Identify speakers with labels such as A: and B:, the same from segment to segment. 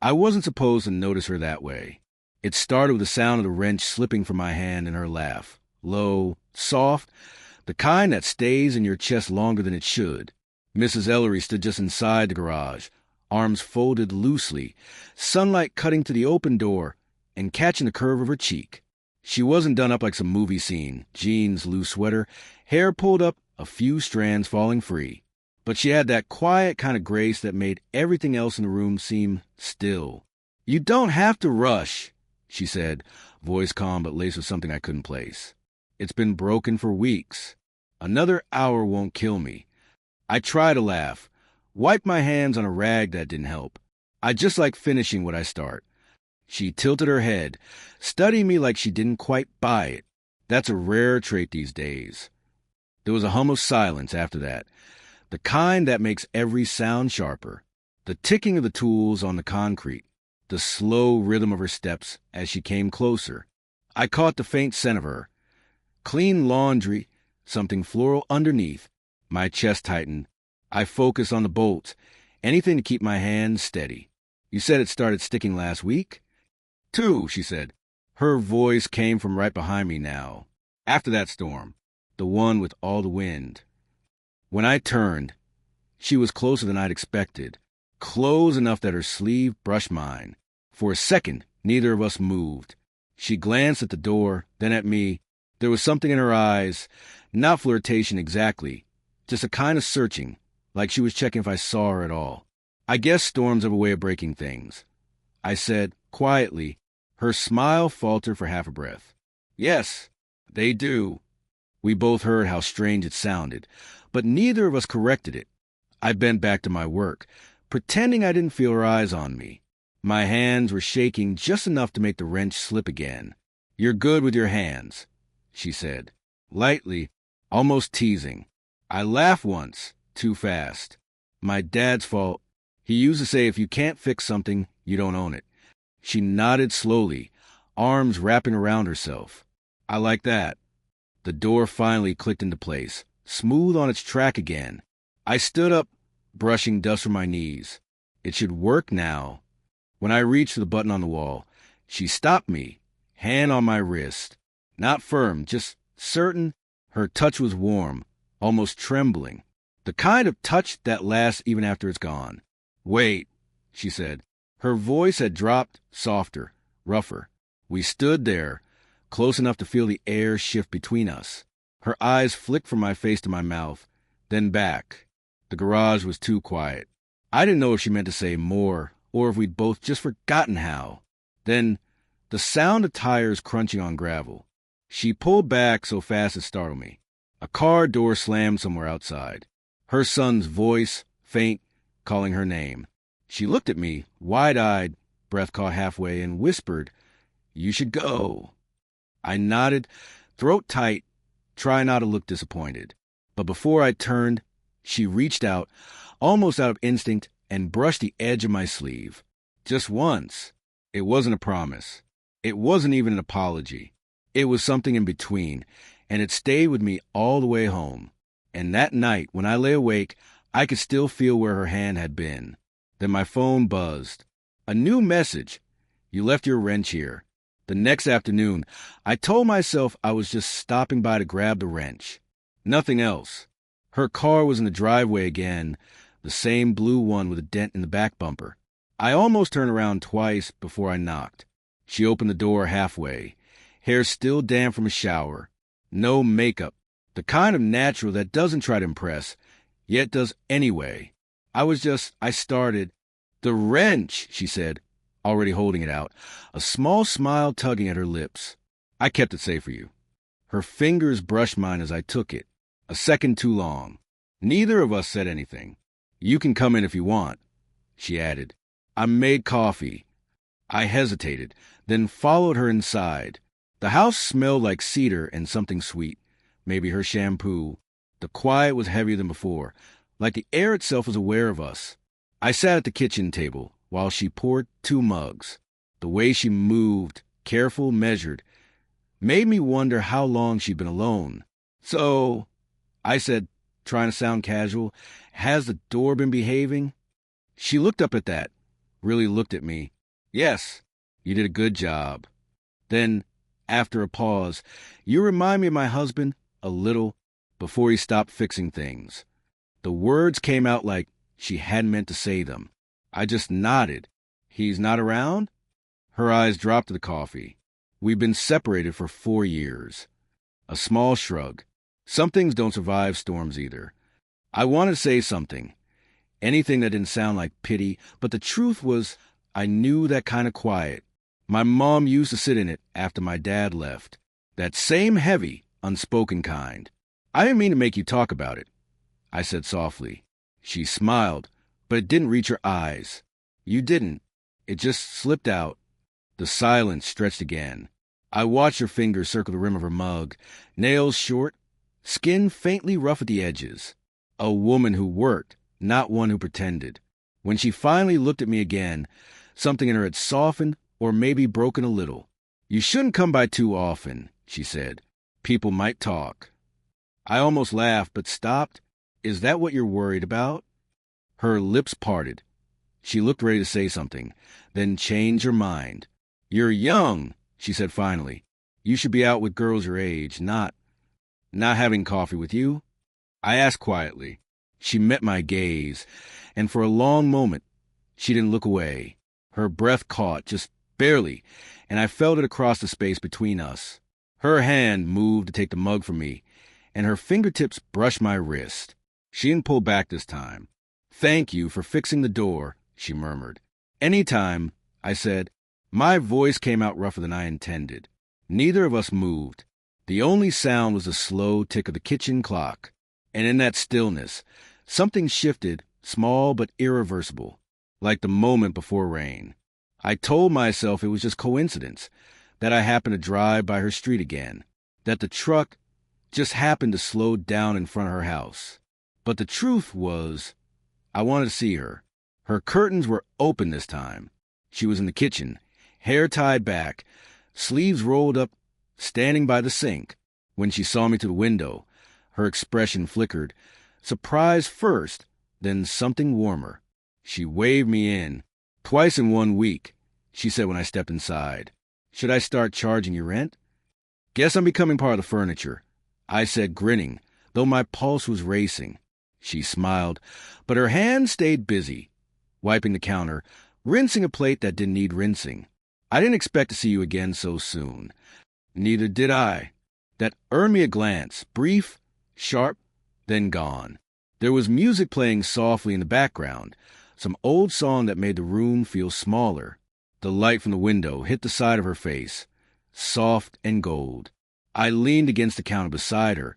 A: I wasn't supposed to notice her that way. It started with the sound of the wrench slipping from my hand and her laugh. Low, soft, the kind that stays in your chest longer than it should. Mrs. Ellery stood just inside the garage, arms folded loosely, sunlight cutting to the open door and catching the curve of her cheek. She wasn't done up like some movie scene, jeans, loose sweater, hair pulled up, a few strands falling free. But she had that quiet kind of grace that made everything else in the room seem still. "You don't have to rush," she said, voice calm but laced with something I couldn't place. "It's been broken for weeks. Another hour won't kill me." I tried to laugh, wiped my hands on a rag that didn't help. I just like finishing what I start. She tilted her head, studying me like she didn't quite buy it. That's a rare trait these days. There was a hum of silence after that, the kind that makes every sound sharper, the ticking of the tools on the concrete, the slow rhythm of her steps as she came closer. I caught the faint scent of her. Clean laundry, something floral underneath. My chest tightened. I focused on the bolts, anything to keep my hands steady. "You said it started sticking last week?" "2," she said. Her voice came from right behind me now. "After that storm, the one with all the wind." When I turned, she was closer than I'd expected, close enough that her sleeve brushed mine. For a second, neither of us moved. She glanced at the door, then at me. There was something in her eyes, not flirtation exactly, just a kind of searching, like she was checking if I saw her at all. "I guess storms have a way of breaking things," I said, quietly. Her smile faltered for half a breath. "Yes, they do." We both heard how strange it sounded, but neither of us corrected it. I bent back to my work, pretending I didn't feel her eyes on me. My hands were shaking just enough to make the wrench slip again. "You're good with your hands," she said, lightly, almost teasing. I laughed once, too fast. My dad's fault. He used to say if you can't fix something, you don't own it. She nodded slowly, arms wrapping around herself. "I like that." The door finally clicked into place, smooth on its track again. I stood up, brushing dust from my knees. It should work now. When I reached for the button on the wall, she stopped me, hand on my wrist. Not firm, just certain. Her touch was warm, almost trembling. The kind of touch that lasts even after it's gone. "Wait," she said. Her voice had dropped, softer, rougher. We stood there, close enough to feel the air shift between us. Her eyes flicked from my face to my mouth, then back. The garage was too quiet. I didn't know if she meant to say more, or if we'd both just forgotten how. Then, the sound of tires crunching on gravel. She pulled back so fast it startled me. A car door slammed somewhere outside. Her son's voice, faint, calling her name. She looked at me, wide-eyed, breath caught halfway, and whispered, "You should go." I nodded, throat tight, trying not to look disappointed. But before I turned, she reached out, almost out of instinct, and brushed the edge of my sleeve. Just once. It wasn't a promise. It wasn't even an apology. It was something in between, and it stayed with me all the way home. And that night, when I lay awake, I could still feel where her hand had been. Then my phone buzzed. A new message. "You left your wrench here." The next afternoon, I told myself I was just stopping by to grab the wrench. Nothing else. Her car was in the driveway again, the same blue one with a dent in the back bumper. I almost turned around twice before I knocked. She opened the door halfway, hair still damp from a shower. No makeup, the kind of natural that doesn't try to impress, yet does anyway. I started. "The wrench," she said, already holding it out, a small smile tugging at her lips. "I kept it safe for you." Her fingers brushed mine as I took it. A second too long. Neither of us said anything. "You can come in if you want," she added. I made coffee. I hesitated, then followed her inside. The house smelled like cedar and something sweet, maybe her shampoo. The quiet was heavier than before, like the air itself was aware of us. I sat at the kitchen table while she poured 2 mugs. The way she moved, careful, measured, made me wonder how long she'd been alone. "So," I said, trying to sound casual, "has the door been behaving?" She looked up at that, really looked at me, Yes, you did a good job. Then, after a pause, you remind me of my husband a little before he stopped fixing things. The words came out like she hadn't meant to say them. I just nodded. He's not around? Her eyes dropped to the coffee. We've been separated for 4 years. A small shrug. Some things don't survive storms either. I wanted to say something. Anything that didn't sound like pity, but the truth was I knew that kind of quiet. My mom used to sit in it after my dad left. That same heavy, unspoken kind. I didn't mean to make you talk about it, I said softly. She smiled, but it didn't reach her eyes. You didn't. It just slipped out. The silence stretched again. I watched her fingers circle the rim of her mug, nails short, skin faintly rough at the edges. A woman who worked, not one who pretended. When she finally looked at me again, something in her had softened or maybe broken a little. You shouldn't come by too often, she said. People might talk. I almost laughed, but stopped. Is that what you're worried about? Her lips parted. She looked ready to say something, then changed her mind. You're young, she said finally. You should be out with girls your age, not having coffee with you. I asked quietly. She met my gaze, and for a long moment, she didn't look away. Her breath caught, just barely, and I felt it across the space between us. Her hand moved to take the mug from me, and her fingertips brushed my wrist. She didn't pull back this time. Thank you for fixing the door, she murmured. Anytime, I said. My voice came out rougher than I intended. Neither of us moved. The only sound was the slow tick of the kitchen clock. And in that stillness, something shifted, small but irreversible, like the moment before rain. I told myself it was just coincidence, that I happened to drive by her street again, that the truck just happened to slow down in front of her house. But the truth was, I wanted to see her. Her curtains were open this time. She was in the kitchen, hair tied back, sleeves rolled up, standing by the sink. When she saw me through the window, her expression flickered, surprise first, then something warmer. She waved me in. Twice in 1 week, she said when I stepped inside. Should I start charging you rent? Guess I'm becoming part of the furniture, I said, grinning, though my pulse was racing. She smiled, but her hand stayed busy, wiping the counter, rinsing a plate that didn't need rinsing. I didn't expect to see you again so soon. Neither did I. That earned me a glance, brief, sharp, then gone. There was music playing softly in the background, some old song that made the room feel smaller. The light from the window hit the side of her face, soft and gold. I leaned against the counter beside her,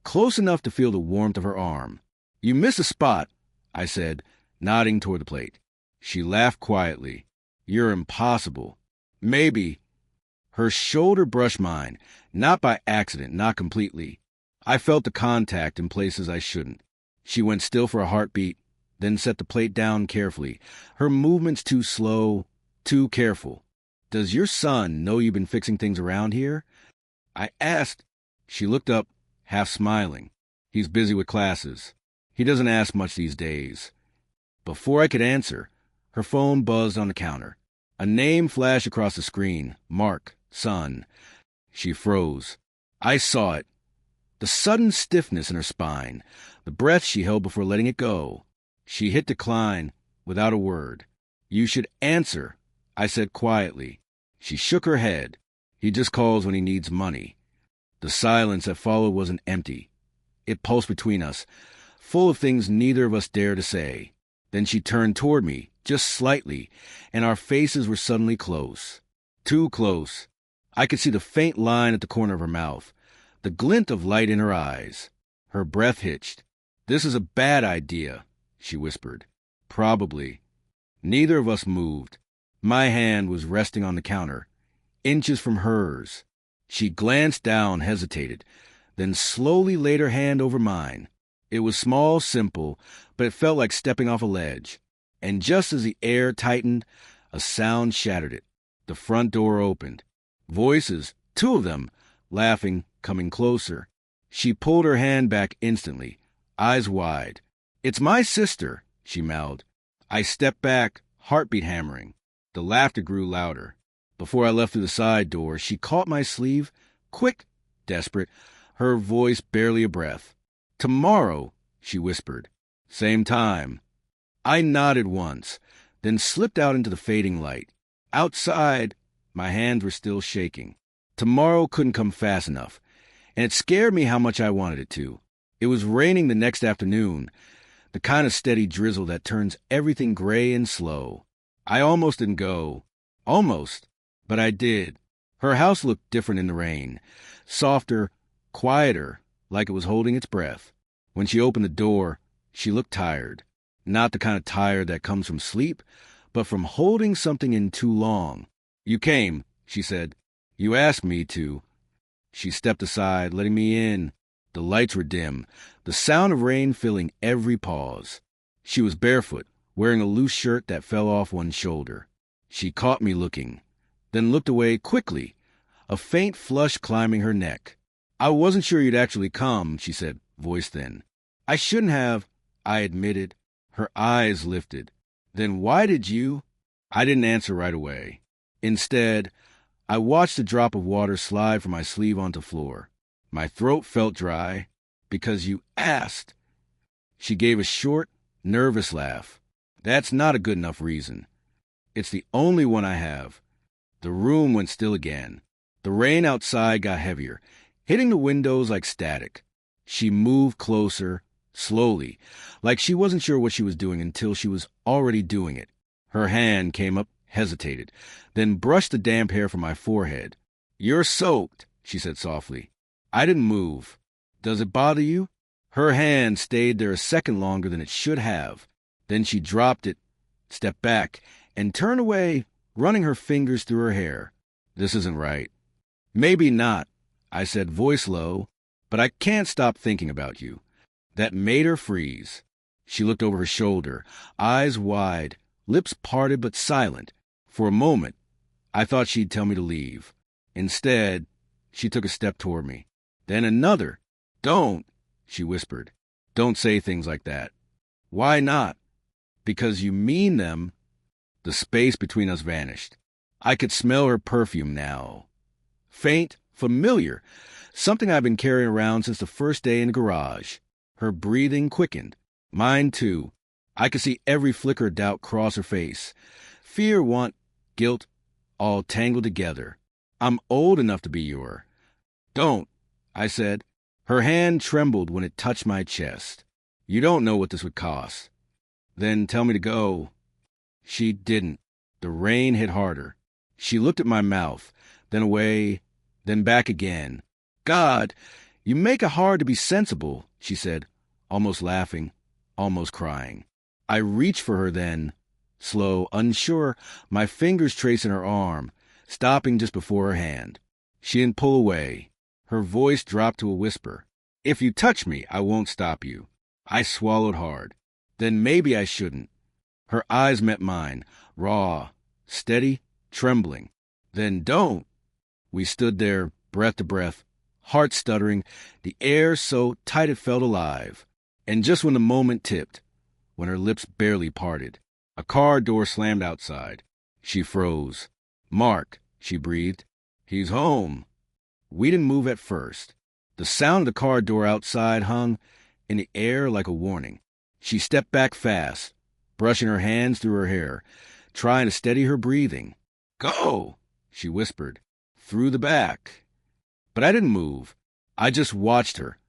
A: close enough to feel the warmth of her arm. You miss a spot, I said, nodding toward the plate. She laughed quietly. You're impossible. Maybe. Her shoulder brushed mine, not by accident, not completely. I felt the contact in places I shouldn't. She went still for a heartbeat, then set the plate down carefully, her movements too slow, too careful. Does your son know you've been fixing things around here? I asked. She looked up, half smiling. He's busy with classes. He doesn't ask much these days. Before I could answer, her phone buzzed on the counter. A name flashed across the screen. Mark, son. She froze. I saw it. The sudden stiffness in her spine, the breath she held before letting it go. She hit decline without a word. You should answer, I said quietly. She shook her head. He just calls when he needs money. The silence that followed wasn't empty. It pulsed between us, full of things neither of us dared to say. Then she turned toward me, just slightly, and our faces were suddenly close. Too close. I could see the faint line at the corner of her mouth, the glint of light in her eyes. Her breath hitched. This is a bad idea, she whispered. Probably. Neither of us moved. My hand was resting on the counter, inches from hers. She glanced down, hesitated, then slowly laid her hand over mine. It was small, simple, but it felt like stepping off a ledge. And just as the air tightened, a sound shattered it. The front door opened. Voices, 2 of them, laughing, coming closer. She pulled her hand back instantly, eyes wide. It's my sister, she mouthed. I stepped back, heartbeat hammering. The laughter grew louder. Before I left through the side door, she caught my sleeve. Quick, desperate, her voice barely a breath. Tomorrow, she whispered. Same time. I nodded once, then slipped out into the fading light. Outside, my hands were still shaking. Tomorrow couldn't come fast enough, and it scared me how much I wanted it to. It was raining the next afternoon, the kind of steady drizzle that turns everything gray and slow. I almost didn't go. Almost. But I did. Her house looked different in the rain. Softer, quieter, like it was holding its breath. When she opened the door, she looked tired. Not the kind of tired that comes from sleep, but from holding something in too long. You came, she said. You asked me to. She stepped aside, letting me in. The lights were dim, the sound of rain filling every pause. She was barefoot, wearing a loose shirt that fell off one shoulder. She caught me looking, then looked away quickly, a faint flush climbing her neck. I wasn't sure you'd actually come, she said, voice thin. I shouldn't have, I admitted. Her eyes lifted. Then why did you? I didn't answer right away. Instead, I watched a drop of water slide from my sleeve onto the floor. My throat felt dry. Because you asked. She gave a short, nervous laugh. That's not a good enough reason. It's the only one I have. The room went still again. The rain outside got heavier, hitting the windows like static. She moved closer, slowly, like she wasn't sure what she was doing until she was already doing it. Her hand came up, hesitated, then brushed the damp hair from my forehead. You're soaked, she said softly. I didn't move. Does it bother you? Her hand stayed there a second longer than it should have. Then she dropped it, stepped back, and turned away, running her fingers through her hair. This isn't right. Maybe not, I said, voice low, but I can't stop thinking about you. That made her freeze. She looked over her shoulder, eyes wide, lips parted but silent. For a moment, I thought she'd tell me to leave. Instead, she took a step toward me. Then another. Don't, she whispered. Don't say things like that. Why not? Because you mean them. The space between us vanished. I could smell her perfume now. Faint, familiar, something I've been carrying around since the first day in the garage. Her breathing quickened. Mine, too. I could see every flicker of doubt cross her face. Fear, want, guilt, all tangled together. I'm old enough to be your. Don't, I said. Her hand trembled when it touched my chest. You don't know what this would cost. Then tell me to go. She didn't. The rain hit harder. She looked at my mouth, then away, then back again. God, you make it hard to be sensible, she said, almost laughing, almost crying. I reached for her then, slow, unsure, my fingers tracing her arm, stopping just before her hand. She didn't pull away. Her voice dropped to a whisper. If you touch me, I won't stop you. I swallowed hard. Then maybe I shouldn't. Her eyes met mine, raw, steady, trembling. Then don't. We stood there, breath to breath, heart stuttering, the air so tight it felt alive. And just when the moment tipped, when her lips barely parted, a car door slammed outside. She froze. Mark, she breathed. He's home. We didn't move at first. The sound of the car door outside hung in the air like a warning. She stepped back fast, brushing her hands through her hair, trying to steady her breathing. Go, she whispered, through the back. But I didn't move. I just watched her,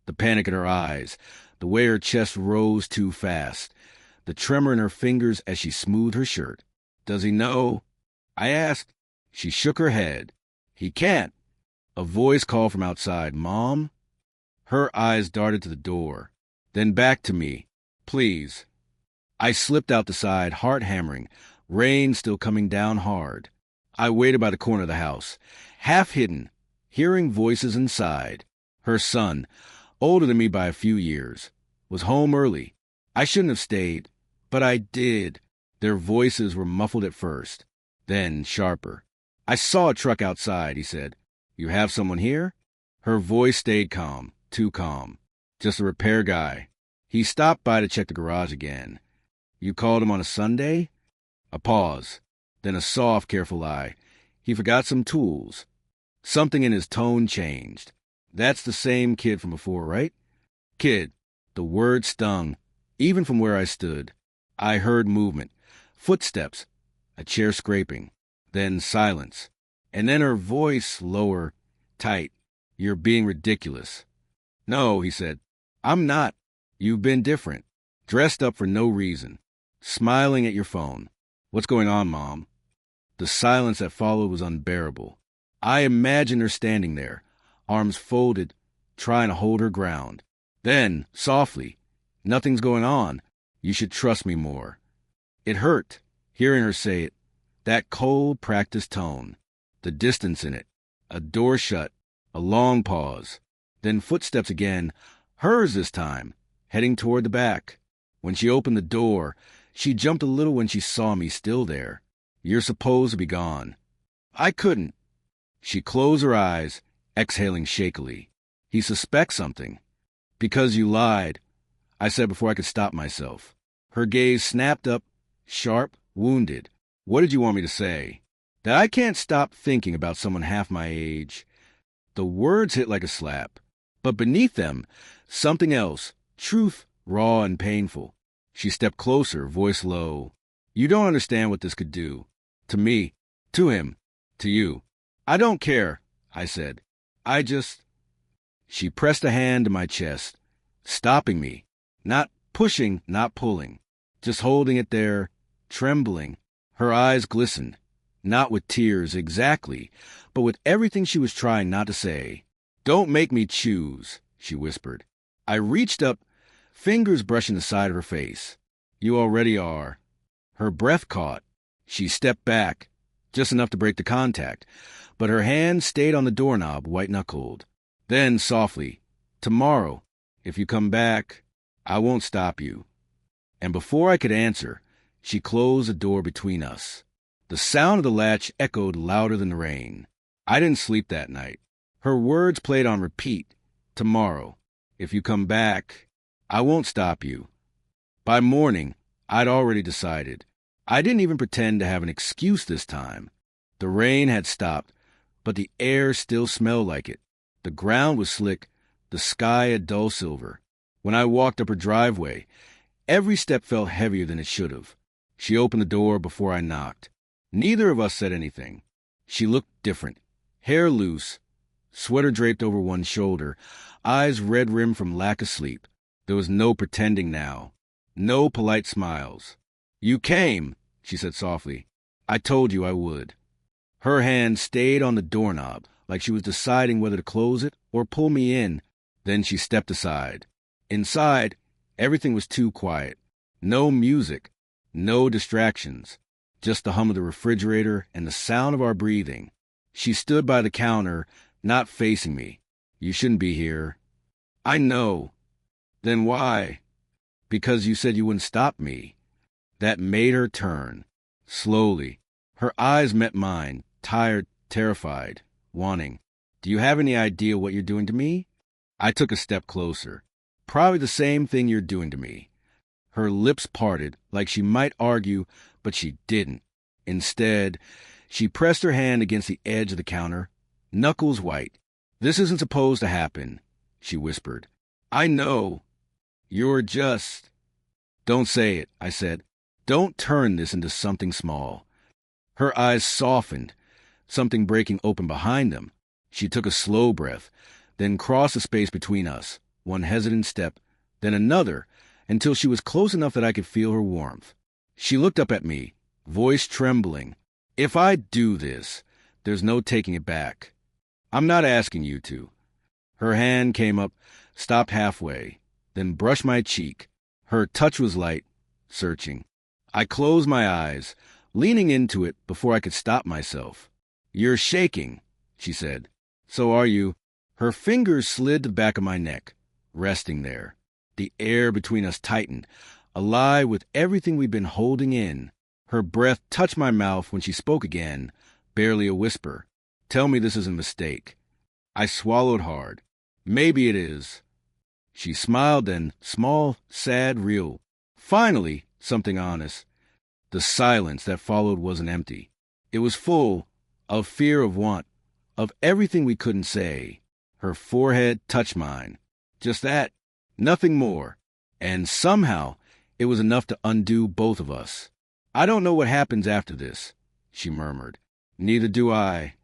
A: the panic in her eyes, the way her chest rose too fast, the tremor in her fingers as she smoothed her shirt. Does he know? I asked. She shook her head. He can't. A voice called from outside, Mom? Her eyes darted to the door, then back to me. Please. I slipped out the side, heart hammering, rain still coming down hard. I waited by the corner of the house, half hidden, hearing voices inside. Her son, older than me by a few years, was home early. I shouldn't have stayed, but I did. Their voices were muffled at first, then sharper. I saw a truck outside, he said. You have someone here? Her voice stayed calm, too calm. Just a repair guy. He stopped by to check the garage again. You called him on a Sunday? A pause. Then a soft, careful lie. He forgot some tools. Something in his tone changed. That's the same kid from before, right? Kid. The word stung, even from where I stood. I heard movement. Footsteps. A chair scraping. Then silence. And then her voice lower, tight. You're being ridiculous. No, he said. I'm not. You've been different. Dressed up for no reason. Smiling at your phone. What's going on, Mom? The silence that followed was unbearable. I imagined her standing there, arms folded, trying to hold her ground. Then, softly, nothing's going on. You should trust me more. It hurt, hearing her say it. That cold, practiced tone. The distance in it. A door shut. A long pause. Then footsteps again. Hers this time, heading toward the back. When she opened the door, she jumped a little when she saw me still there. You're supposed to be gone. I couldn't. She closed her eyes, exhaling shakily. He suspects something. Because you lied, I said before I could stop myself. Her gaze snapped up, sharp, wounded. What did you want me to say? That I can't stop thinking about someone half my age. The words hit like a slap. But beneath them, something else, truth, raw and painful. She stepped closer, voice low. You don't understand what this could do. To me, to him, to you. I don't care, I said. I just... She pressed a hand to my chest, stopping me. Not pushing, not pulling. Just holding it there, trembling. Her eyes glistened. Not with tears, exactly, but with everything she was trying not to say. Don't make me choose, she whispered. I reached up, fingers brushing the side of her face. You already are. Her breath caught. She stepped back, just enough to break the contact, but her hand stayed on the doorknob, white-knuckled. Then, softly, tomorrow, if you come back, I won't stop you. And before I could answer, she closed the door between us. The sound of the latch echoed louder than the rain. I didn't sleep that night. Her words played on repeat. Tomorrow, if you come back, I won't stop you. By morning, I'd already decided. I didn't even pretend to have an excuse this time. The rain had stopped, but the air still smelled like it. The ground was slick, the sky a dull silver. When I walked up her driveway, every step felt heavier than it should have. She opened the door before I knocked. Neither of us said anything. She looked different. Hair loose, sweater draped over one shoulder, eyes red-rimmed from lack of sleep. There was no pretending now. No polite smiles. You came, she said softly. I told you I would. Her hand stayed on the doorknob, like she was deciding whether to close it or pull me in. Then she stepped aside. Inside, everything was too quiet. No music, no distractions, just the hum of the refrigerator and the sound of our breathing. She stood by the counter, not facing me. You shouldn't be here. I know. Then why? Because you said you wouldn't stop me. That made her turn. Slowly. Her eyes met mine, tired, terrified, wanting. Do you have any idea what you're doing to me? I took a step closer. Probably the same thing you're doing to me. Her lips parted, like she might argue, but she didn't. Instead, she pressed her hand against the edge of the counter, knuckles white. This isn't supposed to happen, she whispered. I know. You're just... Don't say it, I said. Don't turn this into something small. Her eyes softened, something breaking open behind them. She took a slow breath, then crossed the space between us, one hesitant step, then another, until she was close enough that I could feel her warmth. She looked up at me, voice trembling. If I do this, there's no taking it back. I'm not asking you to. Her hand came up, stopped halfway, then brushed my cheek. Her touch was light, searching. I closed my eyes, leaning into it before I could stop myself. You're shaking, she said. So are you. Her fingers slid to the back of my neck, resting there. The air between us tightened, alive with everything we'd been holding in. Her breath touched my mouth when she spoke again, barely a whisper. Tell me this isn't a mistake. I swallowed hard. Maybe it is. She smiled then, small, sad, real. Finally, something honest. The silence that followed wasn't empty. It was full of fear, of want, of everything we couldn't say. Her forehead touched mine. Just that, nothing more. And somehow, it was enough to undo both of us. "I don't know what happens after this," she murmured. "Neither do I."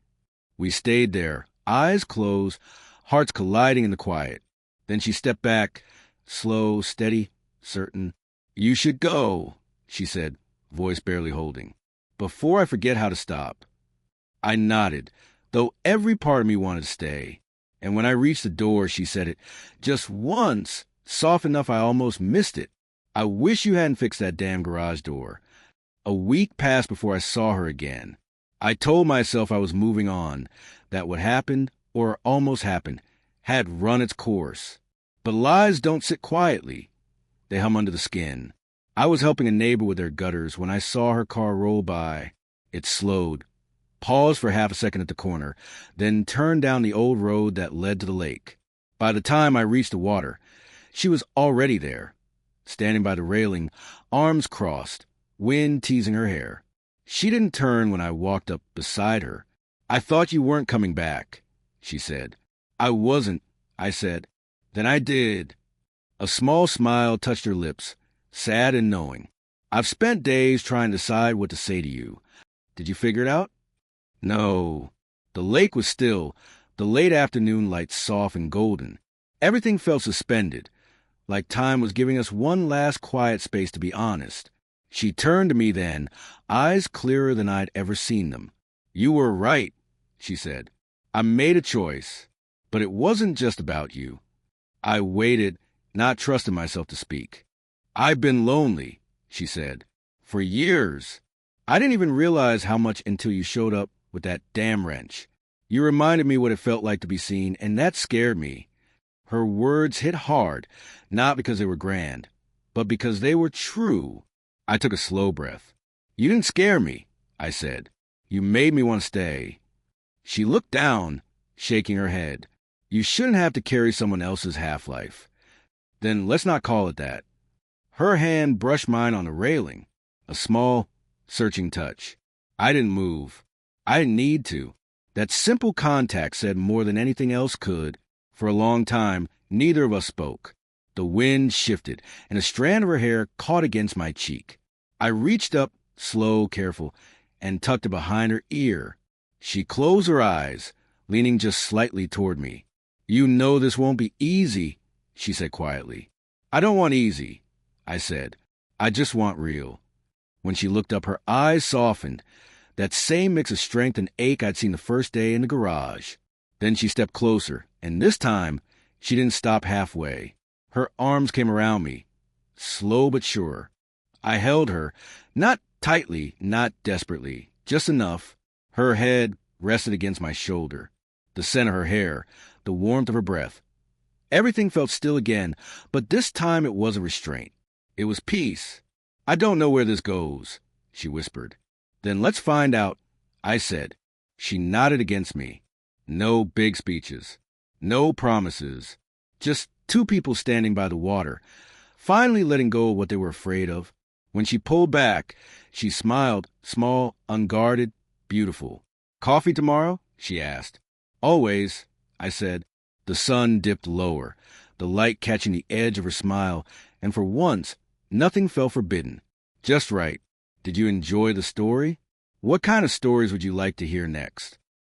A: We stayed there, eyes closed, hearts colliding in the quiet. Then she stepped back, slow, steady, certain. "You should go," she said, voice barely holding. "Before I forget how to stop." I nodded, though every part of me wanted to stay. And when I reached the door, she said it just once, soft enough I almost missed it. "I wish you hadn't fixed that damn garage door." A week passed before I saw her again. I told myself I was moving on, that what happened, or almost happened, had run its course. But lies don't sit quietly. They hum under the skin. I was helping a neighbor with their gutters when I saw her car roll by. It slowed, paused for half a second at the corner, then turned down the old road that led to the lake. By the time I reached the water, she was already there, standing by the railing, arms crossed, wind teasing her hair. She didn't turn when I walked up beside her. "I thought you weren't coming back," she said. "I wasn't," I said. "Then I did." A small smile touched her lips, sad and knowing. "I've spent days trying to decide what to say to you. Did you figure it out?" No. The lake was still, the late afternoon light soft and golden. Everything felt suspended, like time was giving us one last quiet space to be honest. She turned to me then, eyes clearer than I'd ever seen them. "You were right," she said. "I made a choice, but it wasn't just about you." I waited, not trusting myself to speak. "I've been lonely," she said, "for years. I didn't even realize how much until you showed up with that damn wrench. You reminded me what it felt like to be seen, and that scared me." Her words hit hard, not because they were grand, but because they were true. I took a slow breath. "You didn't scare me," I said. "You made me want to stay." She looked down, shaking her head. "You shouldn't have to carry someone else's half-life." "Then let's not call it that." Her hand brushed mine on the railing, a small, searching touch. I didn't move. I didn't need to. That simple contact said more than anything else could. For a long time, neither of us spoke. The wind shifted, and a strand of her hair caught against my cheek. I reached up, slow, careful, and tucked it behind her ear. She closed her eyes, leaning just slightly toward me. "You know this won't be easy," she said quietly. "I don't want easy," I said. "I just want real." When she looked up, her eyes softened, that same mix of strength and ache I'd seen the first day in the garage. Then she stepped closer, and this time, she didn't stop halfway. Her arms came around me, slow but sure. I held her, not tightly, not desperately, just enough. Her head rested against my shoulder, the scent of her hair, the warmth of her breath. Everything felt still again, but this time it wasn't restraint. It was peace. "I don't know where this goes," she whispered. "Then let's find out," I said. She nodded against me. No big speeches, no promises, just two people standing by the water, finally letting go of what they were afraid of. When she pulled back, she smiled, small, unguarded, beautiful. "Coffee tomorrow?" she asked. "Always," I said. The sun dipped lower, the light catching the edge of her smile, and for once, nothing felt forbidden. Just right. "Did you enjoy the story? What kind of stories would you like to hear next?"